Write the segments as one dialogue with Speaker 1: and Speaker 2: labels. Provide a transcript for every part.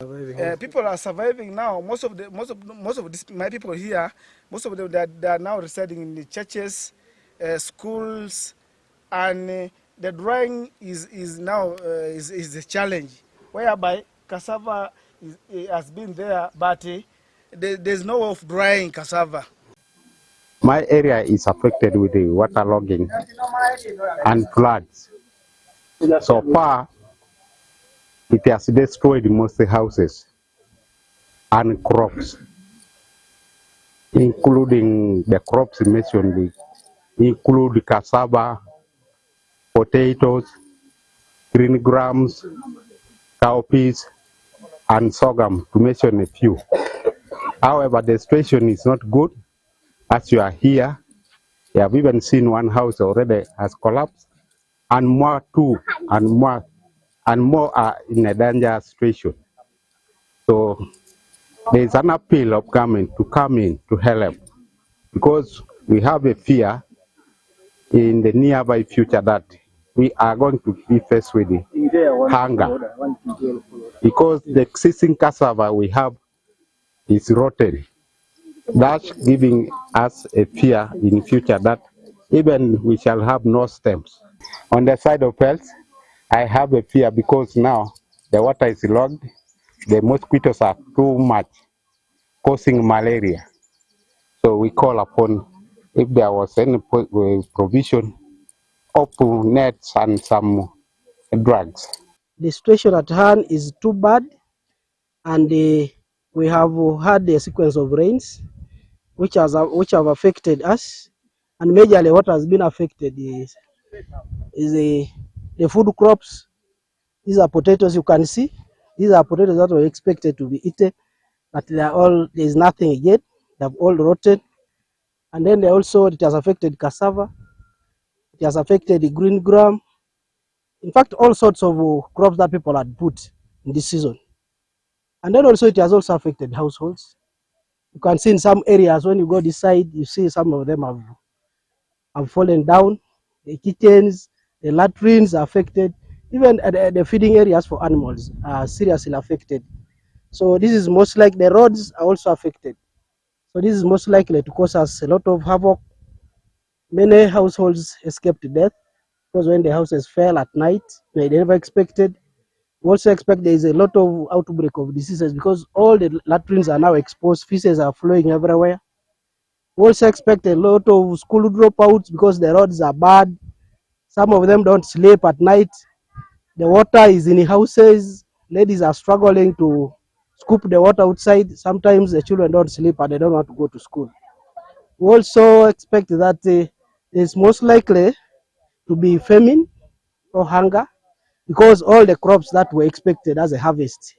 Speaker 1: People are surviving now. Most of my people here, most of them they are now residing in the churches, schools, and the drying is now is a challenge. Whereby cassava has been there, but there's no way of drying cassava.
Speaker 2: My area is affected with the waterlogging and floods. So far, it has destroyed most houses and crops, including the crops mentioned, include cassava, potatoes, green grams, cowpeas, and sorghum, to mention a few. However, the situation is not good. As you are here, you have even seen one house already has collapsed, and more too, and more are in a dangerous situation. So there is an appeal of government to come in to help, because we have a fear in the nearby future that we are going to be faced with hunger, because the existing cassava we have is rotten. That's giving us a fear in future that even we shall have no stems. On the side of health, I have a fear because now the water is logged, the mosquitoes are too much, causing malaria. So we call upon if there was any provision of nets and some drugs.
Speaker 3: The situation at hand is too bad, and we have had a sequence of rains which have affected us, and majorly what has been affected is the food crops. These are potatoes, you can see. These are potatoes that were expected to be eaten, but there's nothing yet. They've all rotted. And then it has affected cassava. It has affected the green gram. In fact, all sorts of crops that people had put in this season. And then it has also affected households. You can see in some areas when you go this side, you see some of them have fallen down. The kitchens, the latrines are affected. Even the feeding areas for animals are seriously affected. So this is most likely, the roads are also affected. So this is most likely to cause us a lot of havoc. Many households escaped death because when the houses fell at night, they never expected. We also expect there is a lot of outbreak of diseases because all the latrines are now exposed, feces are flowing everywhere. We also expect a lot of school dropouts because the roads are bad. Some of them don't sleep at night. The water is in houses. Ladies are struggling to scoop the water outside. Sometimes the children don't sleep and they don't want to go to school. We also expect that it's most likely to be famine or hunger because all the crops that were expected as a harvest,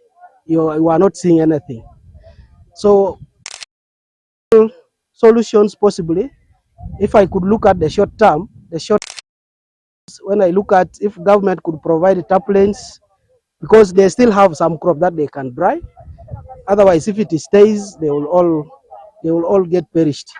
Speaker 3: you are not seeing anything. So solutions possibly, if I could look at the short term, when I look at if government could provide tarpaulins, because they still have some crop that they can dry. Otherwise, if it stays, they will all get perished.